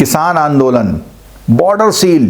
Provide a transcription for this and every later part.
किसान आंदोलन, border seal,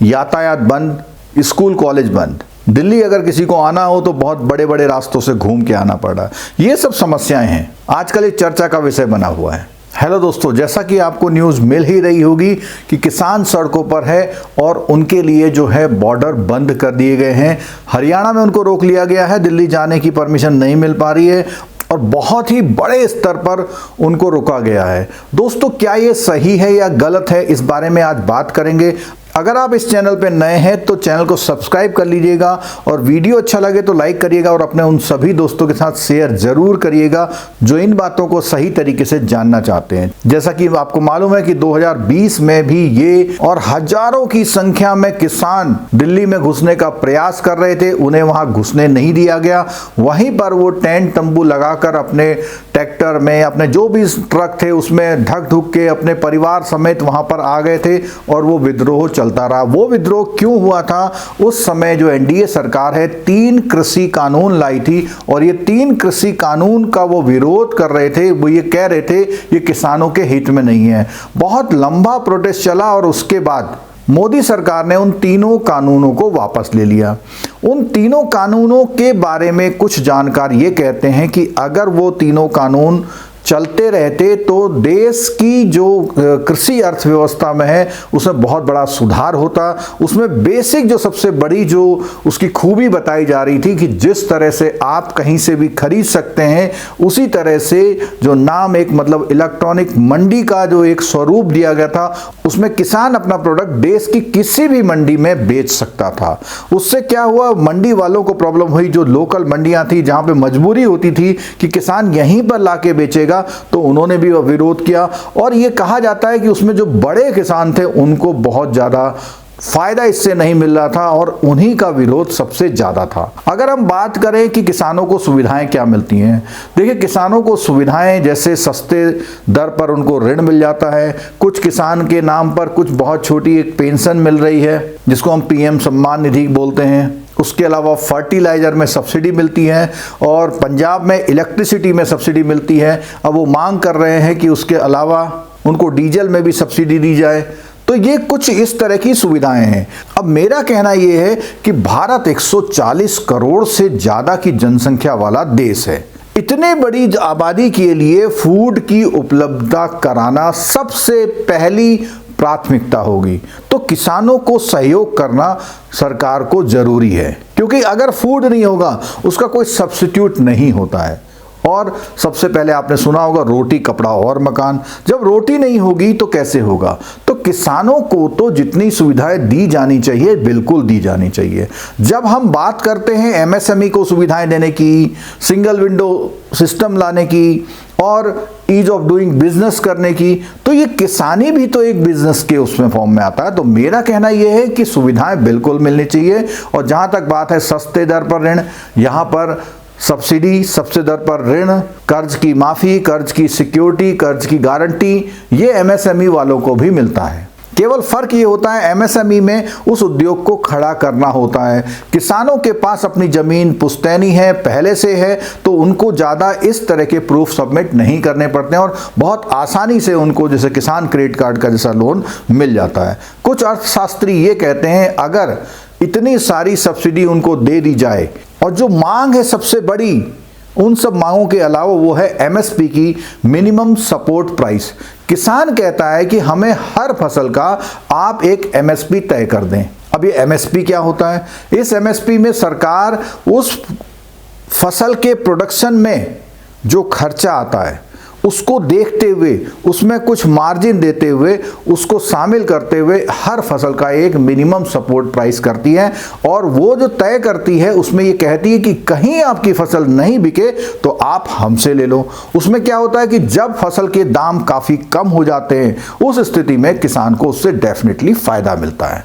यातायात बंद, स्कूल कॉलेज बंद। दिल्ली अगर किसी को आना हो तो बहुत बड़े बड़े रास्तों से घूम के आना पड़ रहा है। ये सब समस्याएं हैं, आजकल एक चर्चा का विषय बना हुआ है। हेलो दोस्तों, जैसा कि आपको न्यूज़ मिल ही रही होगी कि किसान सड़कों पर है और उनके लिए जो है बॉर्डर बंद कर दिए गए हैं। हरियाणा में उनको रोक लिया गया है, दिल्ली जाने की परमिशन नहीं मिल पा रही है और बहुत ही बड़े स्तर पर उनको रोका गया है। दोस्तों, क्या ये सही है या गलत है, इस बारे में आज बात करेंगे। अगर आप इस चैनल पर नए हैं तो चैनल को सब्सक्राइब कर लीजिएगा और वीडियो अच्छा लगे तो लाइक करिएगा और अपने उन सभी दोस्तों के साथ शेयर जरूर करिएगा जो इन बातों को सही तरीके से जानना चाहते हैं। जैसा कि आपको मालूम है कि 2020 में भी ये और हजारों की संख्या में किसान दिल्ली में घुसने का प्रयास कर रहे थे, उन्हें वहां घुसने नहीं दिया गया। वहीं पर वो टेंट तंबू लगाकर अपने ट्रैक्टर में, अपने जो भी ट्रक थे उसमें ढक ढुक के अपने परिवार समेत वहां पर आ गए थे और वो विद्रोह चलता रहा। वो विद्रोह क्यों हुआ था? उस समय जो एनडीए सरकार है 3 कृषि कानून लाई थी और ये 3 कृषि कानून का वो विरोध कर रहे थे। वो ये कह रहे थे ये किसानों के हित में नहीं है। बहुत लंबा प्रोटेस्ट चला और उसके बाद मोदी सरकार ने उन तीनों कानूनों को वापस ले लिया। उन तीनों कानूनों के बारे में कुछ जानकार ये कहते हैं कि अगर वो तीनों कानून चलते रहते तो देश की जो कृषि अर्थव्यवस्था में है उसमें बहुत बड़ा सुधार होता। उसमें बेसिक जो सबसे बड़ी जो उसकी खूबी बताई जा रही थी कि जिस तरह से आप कहीं से भी खरीद सकते हैं, उसी तरह से जो नाम एक मतलब इलेक्ट्रॉनिक मंडी का जो एक स्वरूप दिया गया था, उसमें किसान अपना प्रोडक्ट देश की किसी भी मंडी में बेच सकता था। उससे क्या हुआ, मंडी वालों को प्रॉब्लम हुई। जो लोकल मंडियां थी जहां पे मजबूरी होती थी कि किसान यहीं पर लाके बेचेगा, तो उन्होंने भी विरोध किया और यह कहा जाता है कि उसमें जो बड़े किसान थे उनको बहुत ज्यादा फायदा इससे नहीं मिल रहा था और उन्हीं का विरोध सबसे ज्यादा था। अगर हम बात करें कि किसानों को सुविधाएं क्या मिलती हैं, देखिए किसानों को सुविधाएं जैसे सस्ते दर पर उनको ऋण मिल जाता है। कुछ किसान के नाम पर कुछ बहुत छोटी एक पेंशन मिल रही है जिसको हम पीएम सम्मान निधि बोलते हैं। उसके अलावा फर्टिलाइजर में सब्सिडी मिलती है और पंजाब में इलेक्ट्रिसिटी में सब्सिडी मिलती है। अब वो मांग कर रहे हैं कि उसके अलावा उनको डीजल में भी सब्सिडी दी जाए। तो ये कुछ इस तरह की सुविधाएं हैं। अब मेरा कहना यह है कि भारत 140 करोड़ से ज्यादा की जनसंख्या वाला देश है। इतने बड़ी आबादी के लिए फूड की उपलब्धता कराना सबसे पहली प्राथमिकता होगी। तो किसानों को सहयोग करना सरकार को जरूरी है, क्योंकि अगर फूड नहीं होगा उसका कोई सब्स्टिट्यूट नहीं होता है। और सबसे पहले आपने सुना होगा रोटी कपड़ा और मकान। जब रोटी नहीं होगी तो कैसे होगा? तो किसानों को तो जितनी सुविधाएं दी जानी चाहिए बिल्कुल दी जानी चाहिए। जब हम बात करते हैं एमएसएमई को सुविधाएं देने की, सिंगल विंडो सिस्टम लाने की और ईज ऑफ डूइंग बिजनेस करने की, तो ये किसानी भी तो एक बिजनेस के उसमें फॉर्म में आता है। तो मेरा कहना यह है कि सुविधाएं बिल्कुल मिलनी चाहिए। और जहां तक बात है सस्ते दर पर ऋण, यहां पर सब्सिडी, सस्ते दर पर ऋण, कर्ज की माफी, कर्ज की सिक्योरिटी, कर्ज की गारंटी, ये एमएसएमई वालों को भी मिलता है। केवल फर्क ये होता है एमएसएमई में उस उद्योग को खड़ा करना होता है। किसानों के पास अपनी जमीन पुश्तैनी है, पहले से है, तो उनको ज्यादा इस तरह के प्रूफ सबमिट नहीं करने पड़ते हैं और बहुत आसानी से उनको जैसे किसान क्रेडिट कार्ड का जैसा लोन मिल जाता है। कुछ अर्थशास्त्री ये कहते हैं अगर इतनी सारी सब्सिडी उनको दे दी जाए और जो मांग है सबसे बड़ी उन सब मांगों के अलावा वो है एमएसपी की, मिनिमम सपोर्ट प्राइस। किसान कहता है कि हमें हर फसल का आप एक एमएसपी तय कर दें। अब ये एमएसपी क्या होता है? इस एमएसपी में सरकार उस फसल के प्रोडक्शन में जो खर्चा आता है उसको देखते हुए, उसमें कुछ मार्जिन देते हुए, उसको शामिल करते हुए हर फसल का एक मिनिमम सपोर्ट प्राइस करती है। और वो जो तय करती है उसमें ये कहती है कि कहीं आपकी फसल नहीं बिके तो आप हमसे ले लो। उसमें क्या होता है कि जब फसल के दाम काफ़ी कम हो जाते हैं उस स्थिति में किसान को उससे डेफिनेटली फ़ायदा मिलता है।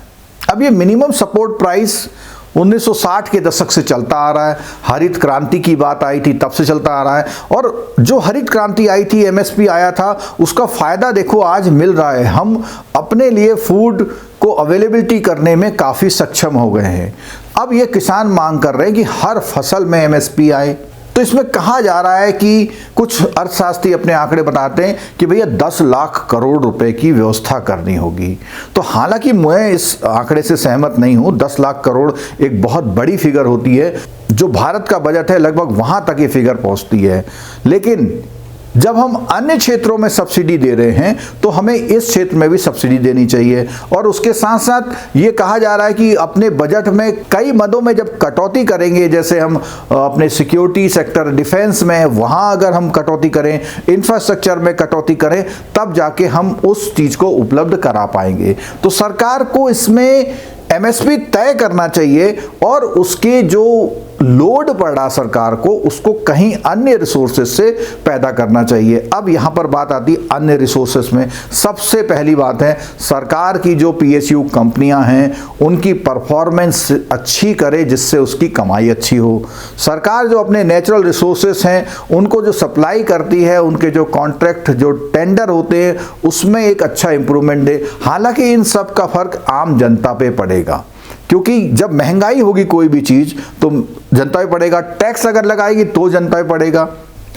अब ये मिनिमम सपोर्ट प्राइस 1960 के दशक से चलता आ रहा है। हरित क्रांति की बात आई थी तब से चलता आ रहा है और जो हरित क्रांति आई थी, एमएसपी आया था, उसका फायदा देखो आज मिल रहा है। हम अपने लिए फूड को अवेलेबिलिटी करने में काफ़ी सक्षम हो गए हैं। अब ये किसान मांग कर रहे हैं कि हर फसल में एमएसपी आए। तो इसमें कहा जा रहा है कि कुछ अर्थशास्त्री अपने आंकड़े बताते हैं कि भैया 10 लाख करोड़ रुपए की व्यवस्था करनी होगी। तो हालांकि मैं इस आंकड़े से सहमत नहीं हूं। 10 लाख करोड़ एक बहुत बड़ी फिगर होती है, जो भारत का बजट है लगभग वहां तक ये फिगर पहुंचती है। लेकिन जब हम अन्य क्षेत्रों में सब्सिडी दे रहे हैं तो हमें इस क्षेत्र में भी सब्सिडी देनी चाहिए। और उसके साथ साथ ये कहा जा रहा है कि अपने बजट में कई मदों में जब कटौती करेंगे, जैसे हम अपने सिक्योरिटी सेक्टर, डिफेंस में, वहां अगर हम कटौती करें, इंफ्रास्ट्रक्चर में कटौती करें, तब जाके हम उस चीज को उपलब्ध करा पाएंगे। तो सरकार को इसमें एमएसपी तय करना चाहिए और उसके जो लोड पड़ रहा सरकार को, उसको कहीं अन्य रिसोर्सेज से पैदा करना चाहिए। अब यहां पर बात आती है अन्य रिसोर्सेज में। सबसे पहली बात है, सरकार की जो पीएसयू कंपनियां हैं उनकी परफॉर्मेंस अच्छी करे, जिससे उसकी कमाई अच्छी हो। सरकार जो अपने नेचुरल रिसोर्सेज हैं उनको जो सप्लाई करती है, उनके जो कॉन्ट्रैक्ट, जो टेंडर होते हैं, उसमें एक अच्छा इंप्रूवमेंट दे। हालांकि इन सब का फर्क आम जनता पे पड़ेगा, क्योंकि जब महंगाई होगी कोई भी चीज तो जनता पे पड़ेगा, टैक्स अगर लगाएगी तो जनता पे पड़ेगा।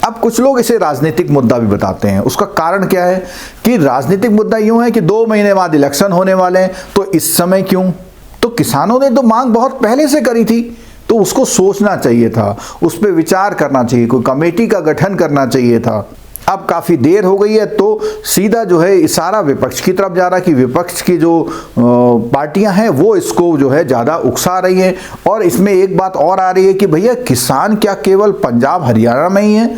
अब कुछ लोग इसे राजनीतिक मुद्दा भी बताते हैं। उसका कारण क्या है कि राजनीतिक मुद्दा यूं है कि 2 महीने बाद इलेक्शन होने वाले हैं, तो इस समय क्यों? तो किसानों ने तो मांग बहुत पहले से करी थी, तो उसको सोचना चाहिए था, उस पर विचार करना चाहिए, कोई कमेटी का गठन करना चाहिए था। अब काफ़ी देर हो गई है तो सीधा जो है इशारा विपक्ष की तरफ जा रहा है कि विपक्ष की जो पार्टियां हैं वो इसको जो है ज़्यादा उकसा रही हैं। और इसमें एक बात और आ रही है कि भैया किसान क्या केवल पंजाब हरियाणा में ही है?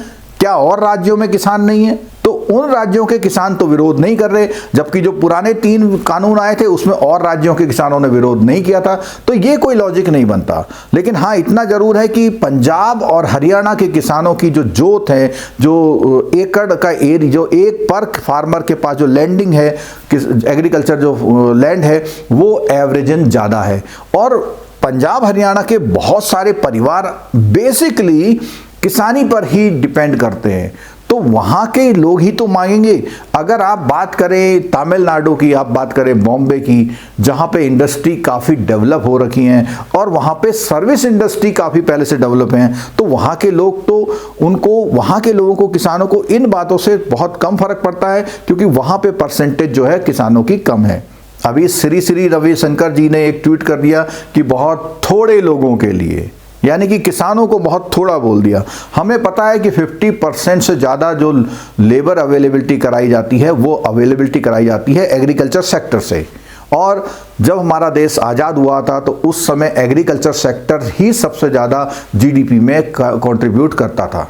क्या और राज्यों में किसान नहीं है? तो उन राज्यों के किसान तो विरोध नहीं कर रहे, जबकि जो पुराने 3 कानून आए थे उसमें और राज्यों के किसानों ने विरोध नहीं किया था। तो ये कोई लॉजिक नहीं बनता। लेकिन हाँ, इतना जरूर है कि पंजाब और हरियाणा के किसानों की जो जोत है, जो एकड़ का एरिया, जो एक पर फार्मर के पास जो लैंडिंग है, एग्रीकल्चर जो लैंड है, वो एवरेजन ज़्यादा है। और पंजाब हरियाणा के बहुत सारे परिवार बेसिकली किसानी पर ही डिपेंड करते हैं, तो वहाँ के लोग ही तो मांगेंगे। अगर आप बात करें तमिलनाडु की, आप बात करें बॉम्बे की, जहाँ पे इंडस्ट्री काफ़ी डेवलप हो रखी हैं और वहाँ पे सर्विस इंडस्ट्री काफ़ी पहले से डेवलप हैं, तो वहाँ के लोग तो उनको, वहाँ के लोगों को, किसानों को इन बातों से बहुत कम फर्क पड़ता है, क्योंकि वहाँ पे परसेंटेज जो है किसानों की कम है। अभी श्री रविशंकर जी ने एक ट्वीट कर दिया कि बहुत थोड़े लोगों के लिए, यानी कि किसानों को बहुत थोड़ा बोल दिया। हमें पता है कि 50% से ज़्यादा जो लेबर अवेलेबिलिटी कराई जाती है वो अवेलेबिलिटी कराई जाती है एग्रीकल्चर सेक्टर से। और जब हमारा देश आज़ाद हुआ था तो उस समय एग्रीकल्चर सेक्टर ही सबसे ज़्यादा जीडीपी में कंट्रीब्यूट करता था।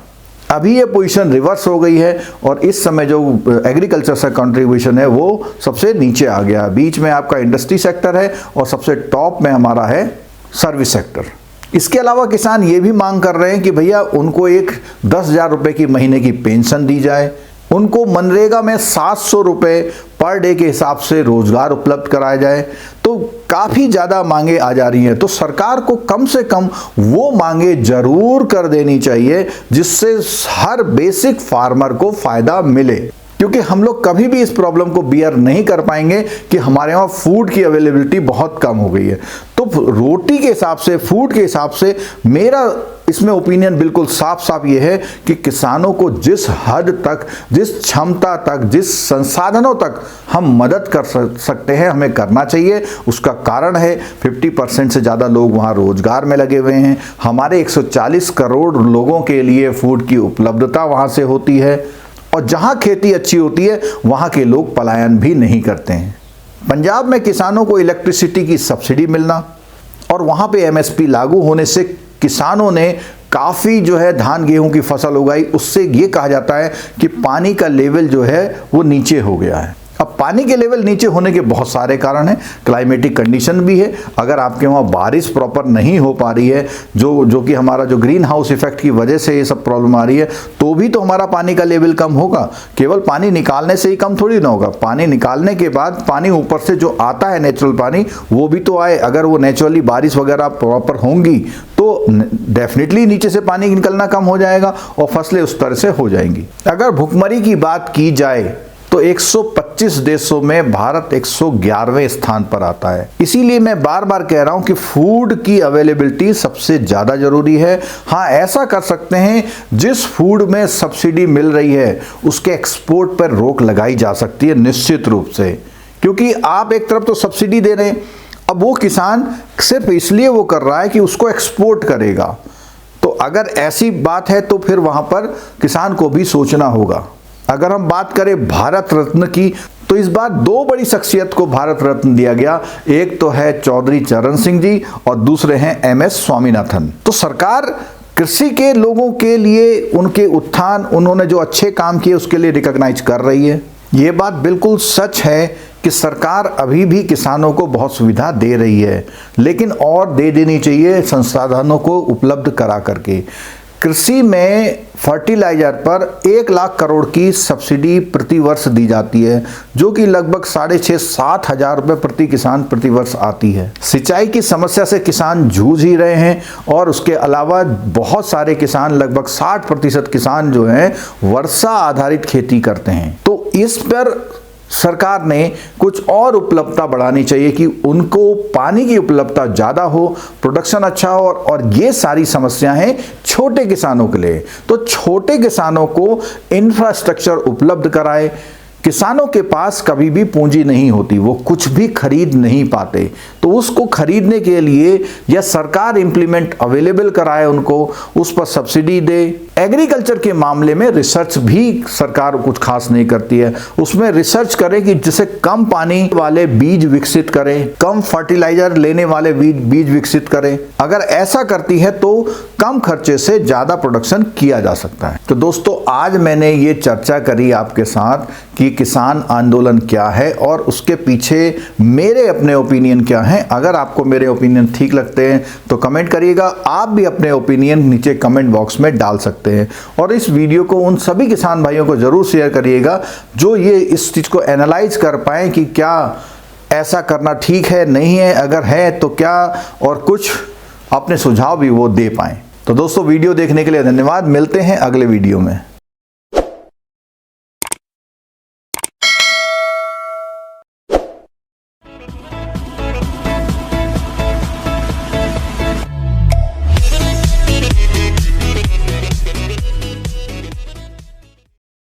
अभी ये पोजीशन रिवर्स हो गई है और इस समय जो एग्रीकल्चर से कंट्रीब्यूशन है वो सबसे नीचे आ गया। बीच में आपका इंडस्ट्री सेक्टर है और सबसे टॉप में हमारा है सर्विस सेक्टर। इसके अलावा किसान ये भी मांग कर रहे हैं कि भैया उनको एक 10,000 रुपये की महीने की पेंशन दी जाए, उनको मनरेगा में 700 रुपये पर डे के हिसाब से रोजगार उपलब्ध कराया जाए। तो काफ़ी ज़्यादा मांगे आ जा रही हैं, तो सरकार को कम से कम वो मांगे जरूर कर देनी चाहिए जिससे हर बेसिक फार्मर को फ़ायदा मिले। क्योंकि हम लोग कभी भी इस प्रॉब्लम को बियर नहीं कर पाएंगे कि हमारे यहाँ फूड की अवेलेबिलिटी बहुत कम हो गई है। तो रोटी के हिसाब से, फूड के हिसाब से मेरा इसमें ओपिनियन बिल्कुल साफ साफ ये है कि किसानों को जिस हद तक, जिस क्षमता तक, जिस संसाधनों तक हम मदद कर सकते हैं हमें करना चाहिए। उसका कारण है 50% से ज़्यादा लोग वहाँ रोजगार में लगे हुए हैं। हमारे 140 करोड़ लोगों के लिए फूड की उपलब्धता वहाँ से होती है और जहाँ खेती अच्छी होती है वहाँ के लोग पलायन भी नहीं करते हैं। पंजाब में किसानों को इलेक्ट्रिसिटी की सब्सिडी मिलना और वहाँ पे एमएसपी लागू होने से किसानों ने काफ़ी जो है धान गेहूं की फसल उगाई। उससे ये कहा जाता है कि पानी का लेवल जो है वो नीचे हो गया है। अब पानी के लेवल नीचे होने के बहुत सारे कारण हैं, क्लाइमेटिक कंडीशन भी है। अगर आपके वहाँ बारिश प्रॉपर नहीं हो पा रही है, जो कि हमारा जो ग्रीन हाउस इफेक्ट की वजह से ये सब प्रॉब्लम आ रही है, तो भी तो हमारा पानी का लेवल कम होगा। केवल पानी निकालने से ही कम थोड़ी ना होगा, पानी निकालने के बाद पानी ऊपर से जो आता है नेचुरल पानी वो भी तो आए। अगर वो नेचुरली बारिश वगैरह प्रॉपर होंगी तो डेफिनेटली नीचे से पानी निकलना कम हो जाएगा और फसलें उस तरह से हो जाएंगी। अगर भुखमरी की बात की जाए तो 125 देशों में भारत 111वें स्थान पर आता है। इसीलिए मैं बार बार कह रहा हूं कि फूड की अवेलेबिलिटी सबसे ज्यादा जरूरी है। हाँ, ऐसा कर सकते हैं, जिस फूड में सब्सिडी मिल रही है उसके एक्सपोर्ट पर रोक लगाई जा सकती है निश्चित रूप से, क्योंकि आप एक तरफ तो सब्सिडी दे रहे हैं, अब वो किसान सिर्फ इसलिए वो कर रहा है कि उसको एक्सपोर्ट करेगा। तो अगर ऐसी बात है तो फिर वहां पर किसान को भी सोचना होगा। अगर हम बात करें भारत रत्न की, तो इस बार दो बड़ी शख्सियत को भारत रत्न दिया गया। एक तो है चौधरी चरण सिंह जी और दूसरे हैं MS स्वामीनाथन। तो सरकार कृषि के लोगों के लिए, उनके उत्थान, उन्होंने जो अच्छे काम किए उसके लिए रिकॉग्नाइज कर रही है। ये बात बिल्कुल सच है कि सरकार अभी भी किसानों को बहुत सुविधा दे रही है, लेकिन और दे देनी चाहिए संसाधनों को उपलब्ध करा करके। कृषि में फर्टिलाइजर पर 1 लाख करोड़ की सब्सिडी प्रति वर्ष दी जाती है, जो कि लगभग 6,500-7 हजार रुपये प्रति किसान प्रति वर्ष आती है। सिंचाई की समस्या से किसान जूझ ही रहे हैं, और उसके अलावा बहुत सारे किसान, लगभग 60% किसान जो हैं वर्षा आधारित खेती करते हैं। तो इस पर सरकार ने कुछ और उपलब्धता बढ़ानी चाहिए कि उनको पानी की उपलब्धता ज़्यादा हो, प्रोडक्शन अच्छा हो, और ये सारी समस्याएं हैं छोटे किसानों के लिए। तो छोटे किसानों को इंफ्रास्ट्रक्चर उपलब्ध कराए। किसानों के पास कभी भी पूंजी नहीं होती, वो कुछ भी खरीद नहीं पाते, तो उसको खरीदने के लिए या सरकार इंप्लीमेंट अवेलेबल कराए उनको, उस पर सब्सिडी दे। एग्रीकल्चर के मामले में रिसर्च भी सरकार कुछ खास नहीं करती है। उसमें रिसर्च करे कि जिसे कम पानी वाले बीज विकसित करें, कम फर्टिलाइजर लेने वाले बीज विकसित करें। अगर ऐसा करती है तो कम खर्चे से ज्यादा प्रोडक्शन किया जा सकता है। तो दोस्तों, आज मैंने ये चर्चा करी आपके साथ कि किसान आंदोलन क्या है और उसके पीछे मेरे अपने ओपिनियन क्या हैं। अगर आपको मेरे ओपिनियन ठीक लगते हैं तो कमेंट करिएगा। आप भी अपने ओपिनियन नीचे कमेंट बॉक्स में डाल सकते हैं, और इस वीडियो को उन सभी किसान भाइयों को जरूर शेयर करिएगा जो ये इस चीज को एनालाइज कर पाए कि क्या ऐसा करना ठीक है, नहीं है, अगर है तो क्या, और कुछ अपने सुझाव भी वो दे पाएं। तो दोस्तों, वीडियो देखने के लिए धन्यवाद। मिलते हैं अगले वीडियो में।